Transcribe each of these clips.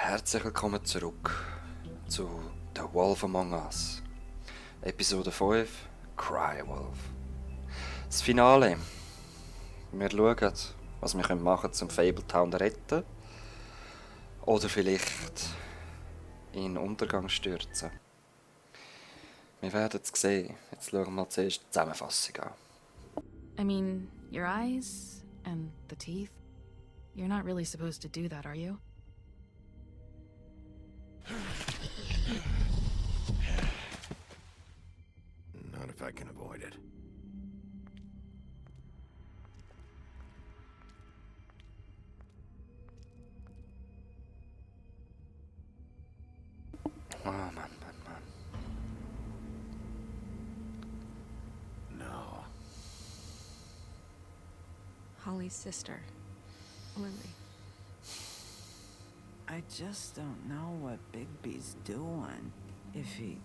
Herzlich willkommen zurück zu The Wolf Among Us. Episode 5, Cry Wolf. Das Finale. Wir schauen, was wir machen können, um Fabletown zu retten. Oder vielleicht in den Untergang stürzen. Wir werden es sehen. Jetzt schauen wir mal zuerst die Zusammenfassung an. I mean, your eyes and the teeth. You're not really supposed to do that, are you? Not if I can avoid it. Oh Mann. No. Holly's sister, Lily. I just don't know what Bigby's doing. If he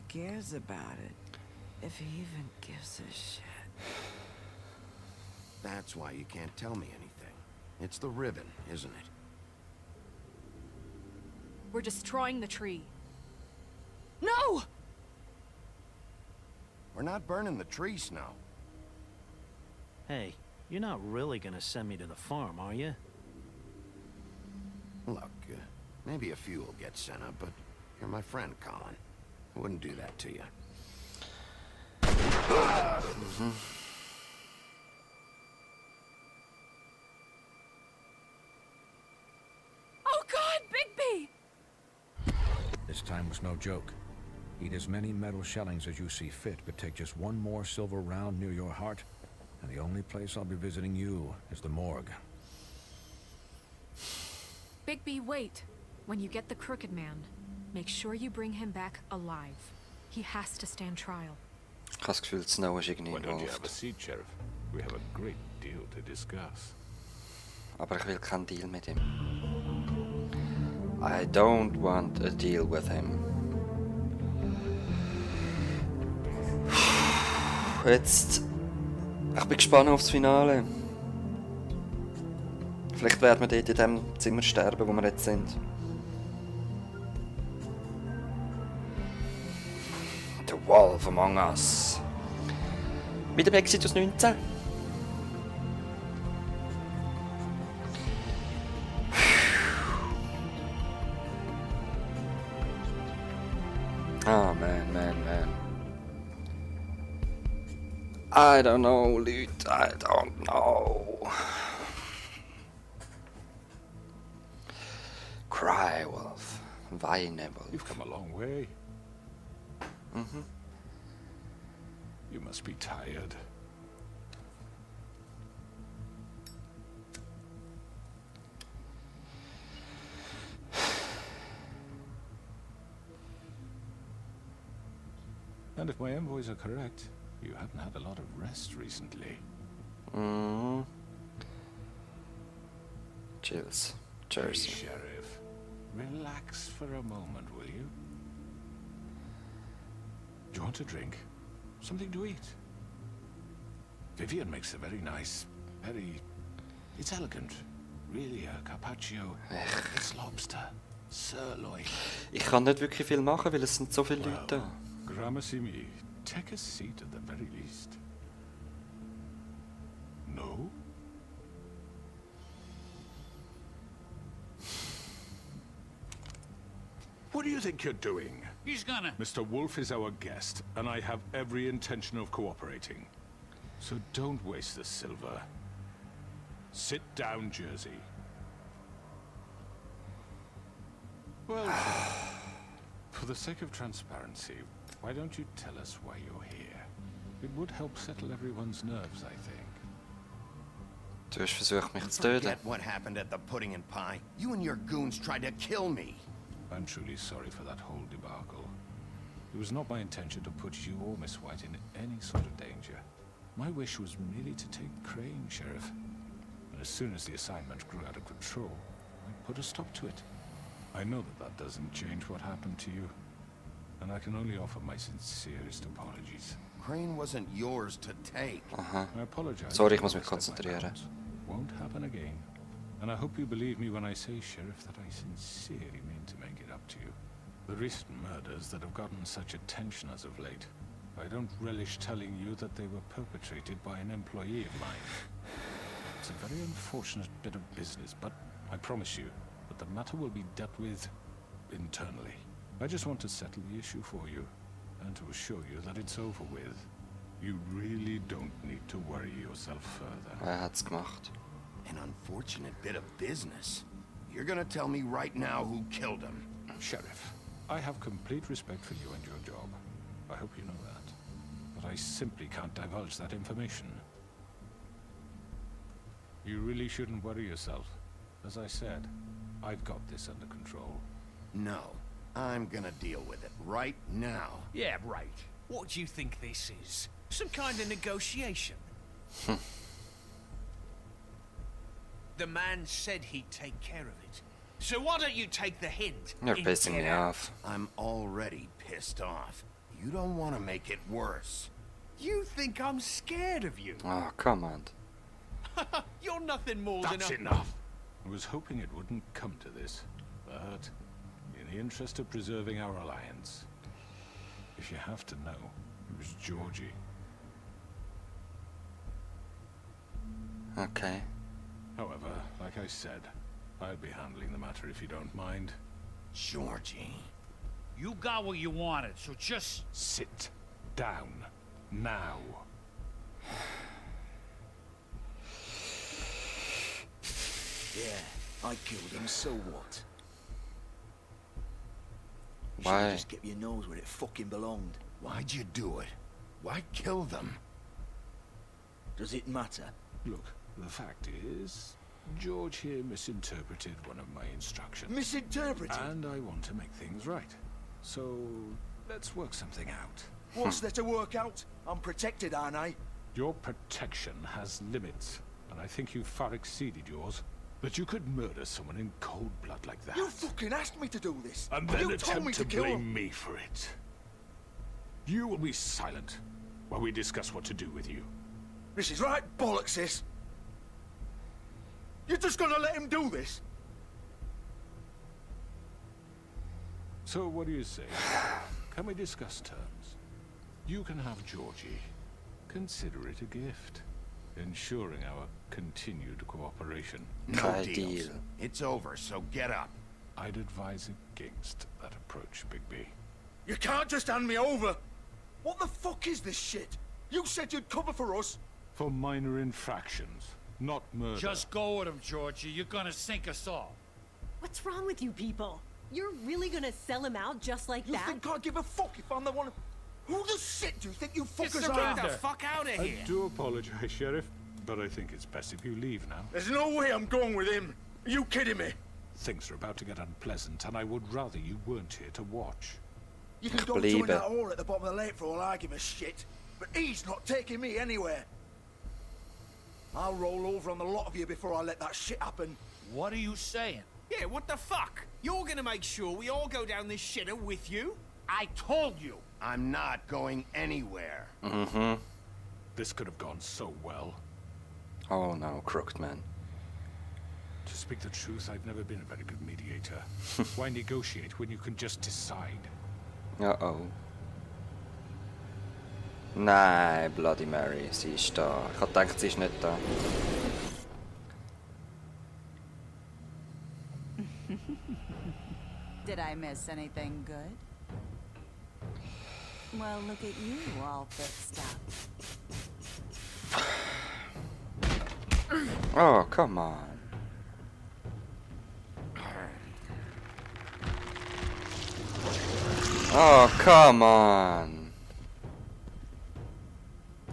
cares about it. If he even gives a shit. That's why you can't tell me anything. It's the ribbon, isn't it? We're destroying the tree. No! We're not burning the tree, Snow. Hey, you're not really gonna send me to the farm, are you? Look, maybe a few will get sent up, but you're my friend, Colin. I wouldn't do that to you. Oh God, Bigby! This time was no joke. Eat as many metal shellings as you see fit, but take just one more silver round near your heart, and the only place I'll be visiting you is the morgue. Bigby, wait. When you get the Crooked Man, make sure you bring him back alive. He has to stand trial. Ich habe das Gefühl, Snow ist irgendwie Why don't you have a involved. seat, Sheriff? We have a great deal to discuss. Aber ich will keinen Deal mit ihm. I don't want a deal with him. Jetzt... Ich bin gespannt aufs Finale. Vielleicht werden wir dort in dem Zimmer sterben, wo wir jetzt sind. The Wolf Among Us. Mit dem Exit aus 19. Ah, man. I don't know, Leute. I don't know. Cry Wolf. Weine Wolf. You've come a long way. You must be tired. And if my envoys are correct, you haven't had a lot of rest recently. Chills. Hey, Jersey. Sheriff, relax for a moment, will you? Do you want a drink? Something to eat? Vivian makes a very nice, it's elegant. Really, a carpaccio. It's lobster. Sirloin. Ich kann nicht wirklich viel machen, weil es sind so viele Leute da. Gramercy me. Take a seat at the very least. No? What do you think you're doing? He's gonna... Mr. Wolf is our guest, and I have every intention of cooperating. So don't waste the silver. Sit down, Jersey. Well, for the sake of transparency, why don't you tell us why you're here? It would help settle everyone's nerves, I think. Du hast versucht, mich zu töten. Forget what happened at the Pudding and Pie. You and your goons tried to kill me. I'm truly sorry for that whole debacle. It was not my intention to put you or Miss White in any sort of danger. My wish was merely to take Crane, Sheriff. And as soon as the assignment grew out of control, I put a stop to it. I know that doesn't change what happened to you. And I can only offer my sincerest apologies. Crane wasn't yours to take. Aha. I apologize. Sorry, ich muss mich for what I said konzentrieren. my grounds. Won't happen again. And I hope you believe me when I say, Sheriff, that I sincerely mean to make it up to you. The recent murders that have gotten such attention as of late, I don't relish telling you that they were perpetrated by an employee of mine. It's a very unfortunate bit of business, but I promise you that the matter will be dealt with internally. I just want to settle the issue for you, and to assure you that it's over with. You really don't need to worry yourself further. Hat's gemacht. An unfortunate bit of business. You're gonna tell me right now who killed him. Sheriff, I have complete respect for you and your job. I hope you know that. But I simply can't divulge that information. You really shouldn't worry yourself. As I said, I've got this under control. No, I'm gonna deal with it right now. Yeah, right. What do you think this is? Some kind of negotiation? The man said he'd take care of it. So why don't you take the hint? You're and pissing get me out? off. I'm already pissed off. You don't want to make it worse. You think I'm scared of you? Oh, come on. You're nothing more than That's a... enough! I was hoping it wouldn't come to this, but in the interest of preserving our alliance, if you have to know, it was Georgie. Okay. However, like I said, I'll be handling the matter if you don't mind. Georgie. You got what you wanted, so just... Sit down. Now. Yeah, I killed him, so what? You Why? should've just kept your nose where it fucking belonged. Why'd you do it? Why kill them? Does it matter? Look, the fact is, George here misinterpreted one of my instructions. Misinterpreted? And I want to make things right. So, let's work something out. What's there to work out? I'm protected, aren't I? Your protection has limits, and I think you've far exceeded yours. But you could murder someone in cold blood like that. You fucking asked me to do this. And then you told me attempt to kill blame him. me for it. You will be silent while we discuss what to do with you. This is right bollocks, this. You're just gonna let him do this? So what do you say? Can we discuss terms? You can have Georgie. Consider it a gift, ensuring our continued cooperation. No Try deals. deal. It's over, so get up. I'd advise against that approach, Bigby. You can't just hand me over. What the fuck is this shit? You said you'd cover for us. For minor infractions, not murder. Just go with him, Georgie. You're gonna sink us all. What's wrong with you people? You're really gonna sell him out just like You that? think I give a fuck if I'm the one? Who the shit do you think you fuckers Get are? the fuck out of I here! do apologize, Sheriff, but I think it's best if you leave now. There's no way I'm going with him. Are you kidding me? Things are about to get unpleasant, and I would rather you weren't here to watch. You can go Believe join that it. whore at the bottom of the lake for all I give a shit. But he's not taking me anywhere. I'll roll over on the lot of you before I let that shit happen. What are you saying? Yeah, what the fuck? You're gonna make sure we all go down this shitter with you? I told you. I'm not going anywhere. Mm-hmm. This could have gone so well. Oh no, crooked man. To speak the truth, I've never been a very good mediator. Why negotiate when you can just decide? Uh-oh. Nein, Bloody Mary, sie ist da. Ich hab gedacht, sie ist nicht da. Did I miss anything good? Well, look at you, all fixed up. Oh, come on. Oh, come on.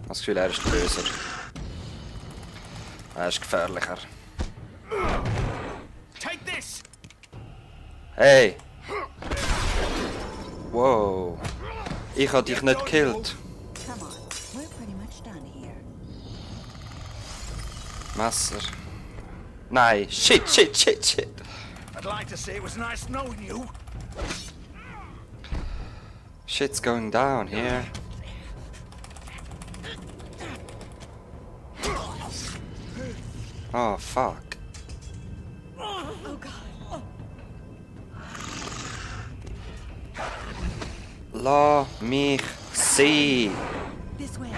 Das Gefühl, er ist böser. Er ist gefährlicher. Take this! Hey! Wow. Ich hab dich nicht gekillt. Come on, we're pretty much done here. Messer. Nein. Shit, shit, shit, shit. I'd like to say it was nice knowing you. Shit's going down here. Oh, fuck. Oh God. Lass mich sein. This way.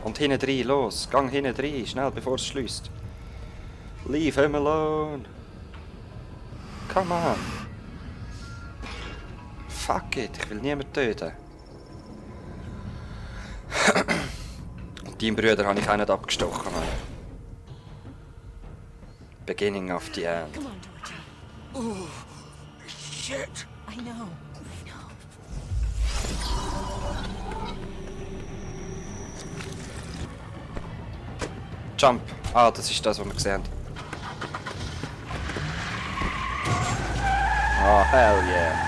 Und hinten rein, los. Gang hinten rein, schnell, bevor es schließt. Leave him alone. Come on. Fuck it, ich will niemanden töten. Und deinen Brüder habe ich auch nicht abgestochen, Mann. Beginning of the end. Come on, Georgie. Oh, shit. I know. Jump. Ah, das ist das, was wir gesehen haben. Oh, hell yeah.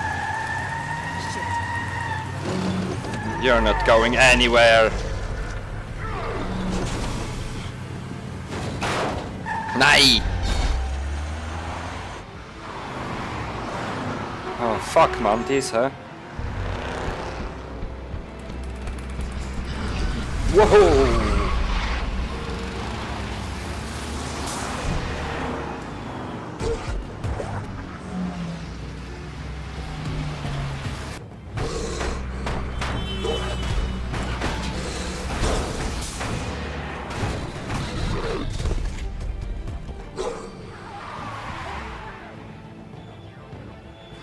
You're not going anywhere. Nein! Oh, fuck, man, dies, hä? Wow!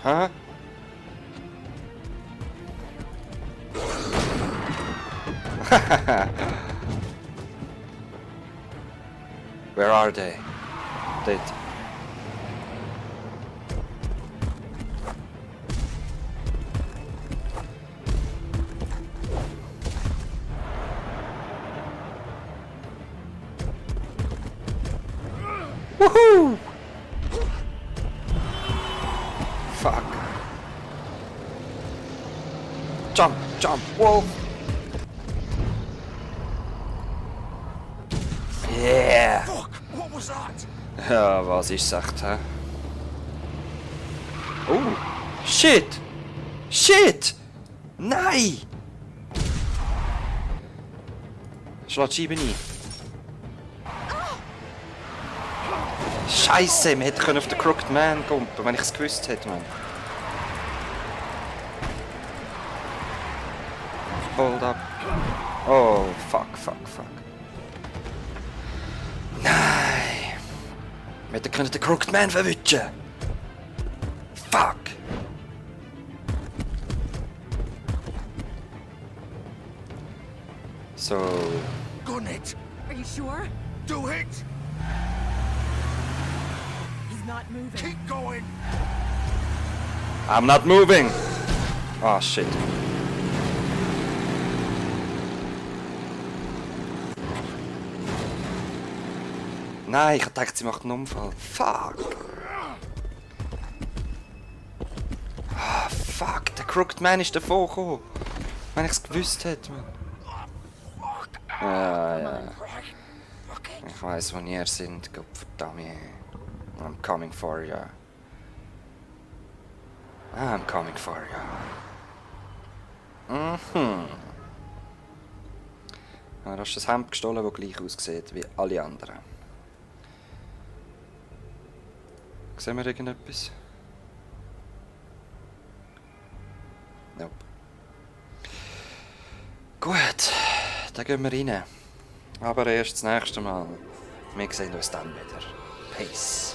Huh? Where are they? Dead. Woohoo! Fuck. Jump, jump, wolf. Yeah. Fuck, what was that? Ja, was ist echt, hä? Oh, shit! Shit! Nein! Schlag die Scheibe ein. Scheiße, wir hätten auf den Crooked Man gumpen, wenn ich es gewusst hätte, man. Hold up. Oh, fuck, fuck, fuck. Nein! Wir hätten den Crooked Man verwischen. Fuck! So. Gun it. Are you sure? Do it. He's not moving. Keep going. I'm not moving! Oh shit. Nein, ich dachte, sie macht einen Unfall. Fuck! Ah, fuck, der Crooked Man ist davor gekommen. Wenn ich es gewusst hätte, man. Ja. Ich weiss, wo ihr seid, Gottverdammt. I'm coming for you. I'm coming for you. Mhm. Du hast das Hemd gestohlen, das gleich aussieht wie alle anderen. Sehen wir irgendetwas? Nope. Gut, dann gehen wir rein. Aber erst das nächste Mal. Wir sehen uns dann wieder. Peace.